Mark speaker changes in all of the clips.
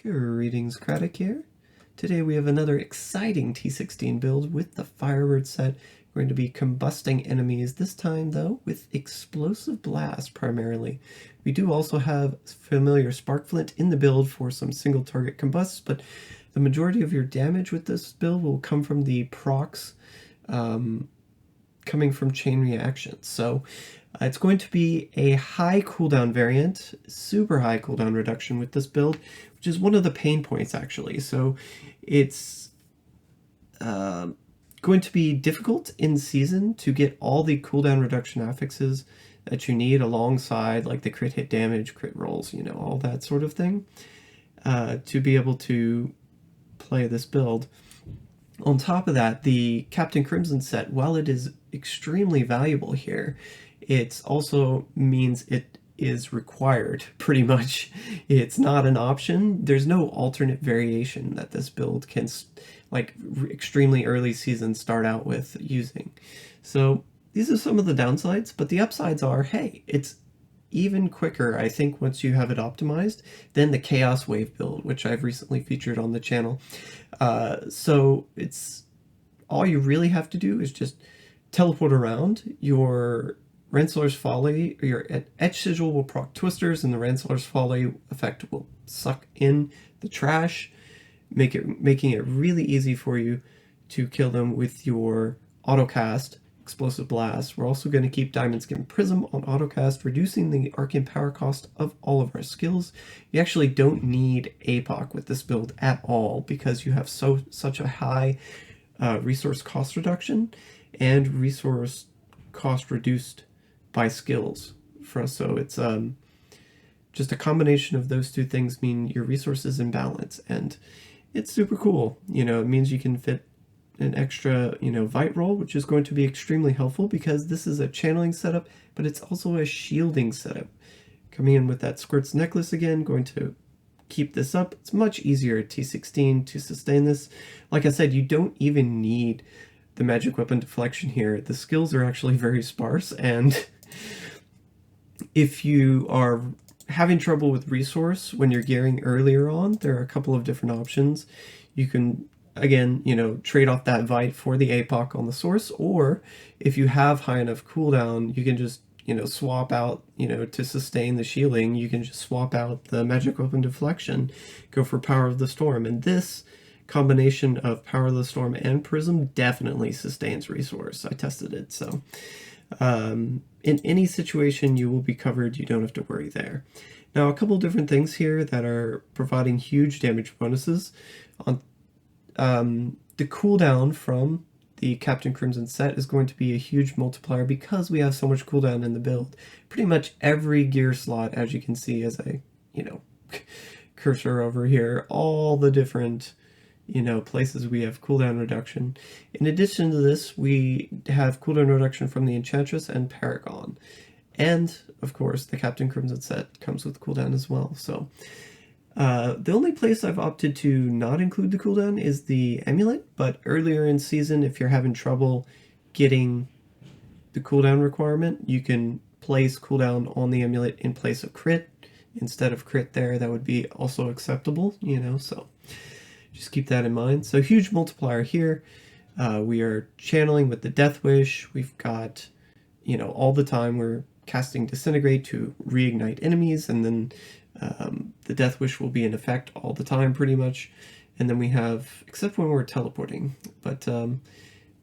Speaker 1: Greetings, Craddock here. Today we have another exciting T16 build with the Firebird set. We're going to be combusting enemies, this time though with Explosive Blast primarily. We do also have familiar Sparkflint in the build for some single target combusts, but the majority of your damage with this build will come from the procs coming from chain reactions. So it's going to be a high cooldown variant, super high cooldown reduction with this build, which is one of the pain points actually. So it's going to be difficult in season to get all the cooldown reduction affixes that you need alongside like the crit hit damage, crit rolls, you know, all that sort of thing, to be able to play this build. On top of that, the Captain Crimson set, while it is extremely valuable here, it also means it is required, pretty much. It's not an option. There's no alternate variation that this build can, like, extremely early season start out with using. So these are some of the downsides, but the upsides are, hey, it's even quicker, I think, once you have it optimized than the Chaos Wave build, which I've recently featured on the channel. So it's all you really have to do is just teleport around. Your Ranslor's Folly, or your Etch Sigil will proc Twisters, and the Ranslor's Folly effect will suck in the trash, making it really easy for you to kill them with your autocast Explosive Blast. We're also going to keep Diamond Skin Prism on autocast, reducing the arcane power cost of all of our skills. You actually don't need APOC with this build at all because you have such a high resource cost reduction and resource cost reduced by skills. So it's just a combination of those two things mean your resources in balance, and it's super cool. You know, it means you can fit an extra, Vite roll, which is going to be extremely helpful because this is a channeling setup, but it's also a shielding setup. Coming in with that Squirt's Necklace again, going to keep this up. It's much easier at T16 to sustain this. Like I said, you don't even need the magic weapon deflection here. The skills are actually very sparse, and if you are having trouble with resource when you're gearing earlier on, there are a couple of different options. You can, again, trade off that Vite for the APOC on the source, or if you have high enough cooldown, you can just, swap out, to sustain the shielding, you can just swap out the magic weapon deflection, go for Power of the Storm, and this combination of Power of the Storm and Prism definitely sustains resource. I tested it, so in any situation you will be covered, you don't have to worry there. Now, a couple different things here that are providing huge damage bonuses. On the cooldown from the Captain Crimson set is going to be a huge multiplier because we have so much cooldown in the build. Pretty much every gear slot, as you can see as I, cursor over here, all the different, places we have cooldown reduction. In addition to this, we have cooldown reduction from the Enchantress and Paragon. And, of course, the Captain Crimson set comes with cooldown as well. So the only place I've opted to not include the cooldown is the amulet, but earlier in season, if you're having trouble getting the cooldown requirement, you can place cooldown on the amulet in place of crit. Instead of crit there, that would be also acceptable, so just keep that in mind. So huge multiplier here. We are channeling with the Death Wish. We've got, all the time we're casting Disintegrate to reignite enemies, and then the Death Wish will be in effect all the time, pretty much. And then we have, except when we're teleporting, but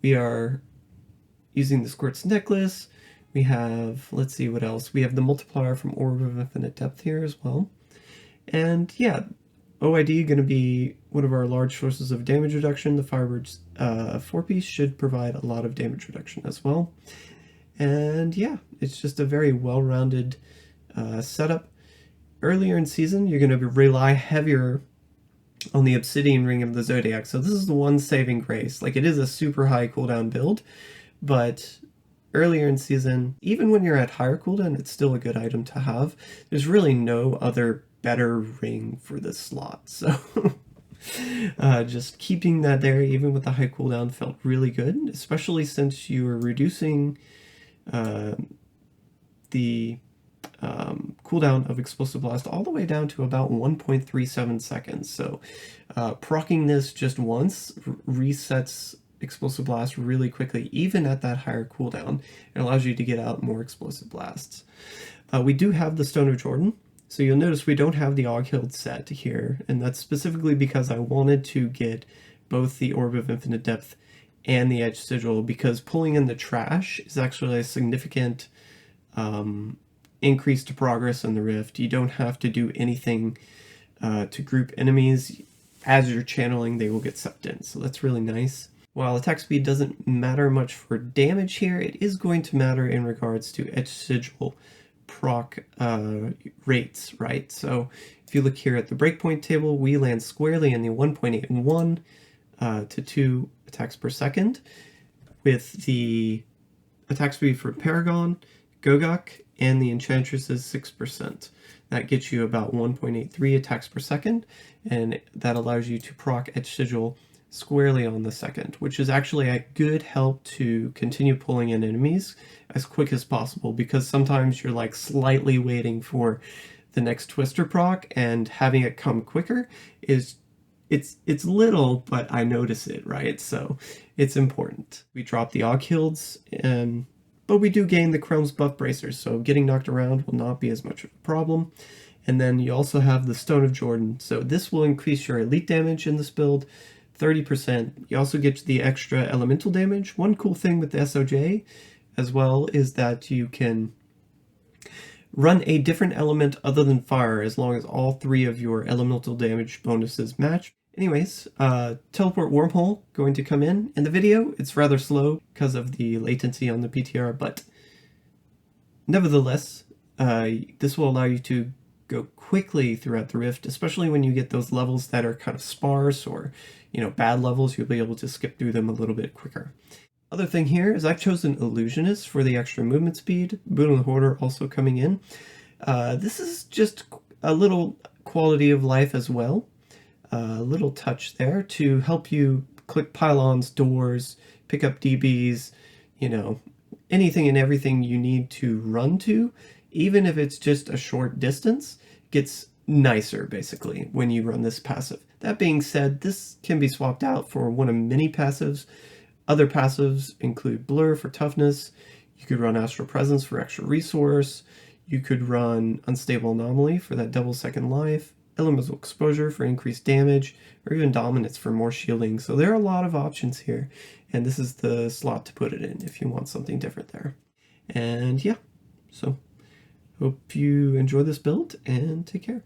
Speaker 1: we are using the Squirt's Necklace. We have, let's see what else. We have the multiplier from Orb of Infinite Depth here as well. And yeah, OID going to be one of our large sources of damage reduction. The Firebird's 4-piece should provide a lot of damage reduction as well. And yeah, it's just a very well-rounded setup. Earlier in season, you're going to rely heavier on the Obsidian Ring of the Zodiac. So this is the one saving grace. Like, it is a super high cooldown build, but earlier in season, even when you're at higher cooldown, it's still a good item to have. There's really no other better ring for this slot. So just keeping that there, even with the high cooldown, felt really good, especially since you were reducing the cooldown of Explosive Blast all the way down to about 1.37 seconds. So proccing this just once resets Explosive Blast really quickly, even at that higher cooldown. It allows you to get out more Explosive Blasts. We do have the Stone of Jordan, so you'll notice we don't have the Og-Hilt set here, and that's specifically because I wanted to get both the Orb of Infinite Depth and the Edge Sigil, because pulling in the trash is actually a significant increase to progress in the Rift. You don't have to do anything to group enemies. As you're channeling, they will get sucked in, so that's really nice. While attack speed doesn't matter much for damage here, it is going to matter in regards to Edge Sigil proc rates, right? So if you look here at the breakpoint table, we land squarely in the 1.81 to 2 attacks per second, with the attack speed for Paragon, Gogok, and the Enchantress is 6%. That gets you about 1.83 attacks per second, and that allows you to proc Edge Sigil squarely on the second, which is actually a good help to continue pulling in enemies as quick as possible, because sometimes you're like slightly waiting for the next Twister proc, and having it come quicker is it's little, but I notice it, right? So it's important. We drop the Og-Hilts, but we do gain the Chrome's buff bracers, so getting knocked around will not be as much of a problem. And then you also have the Stone of Jordan, so this will increase your elite damage in this build 30%. You also get the extra elemental damage. One cool thing with the SOJ as well is that you can run a different element other than fire as long as all 3 of your elemental damage bonuses match. Anyways, teleport wormhole going to come in the video. It's rather slow because of the latency on the PTR, but nevertheless, this will allow you to go quickly throughout the Rift, especially when you get those levels that are kind of sparse or, you know, bad levels. You'll be able to skip through them a little bit quicker. Other thing here is I've chosen Illusionist for the extra movement speed. Boon of the Hoarder also coming in. This is just a little quality of life as well. A little touch there to help you click pylons, doors, pick up DBs, you know, anything and everything you need to run to, even if it's just a short distance, gets nicer basically when you run this passive. That being said, this can be swapped out for one of many passives. Other passives include Blur for toughness. You could run Astral Presence for extra resource. You could run Unstable Anomaly for that double second life, Elemental Exposure for increased damage, or even Dominance for more shielding. So there are a lot of options here, and this is the slot to put it in if you want something different there. And yeah, so hope you enjoy this build, and take care.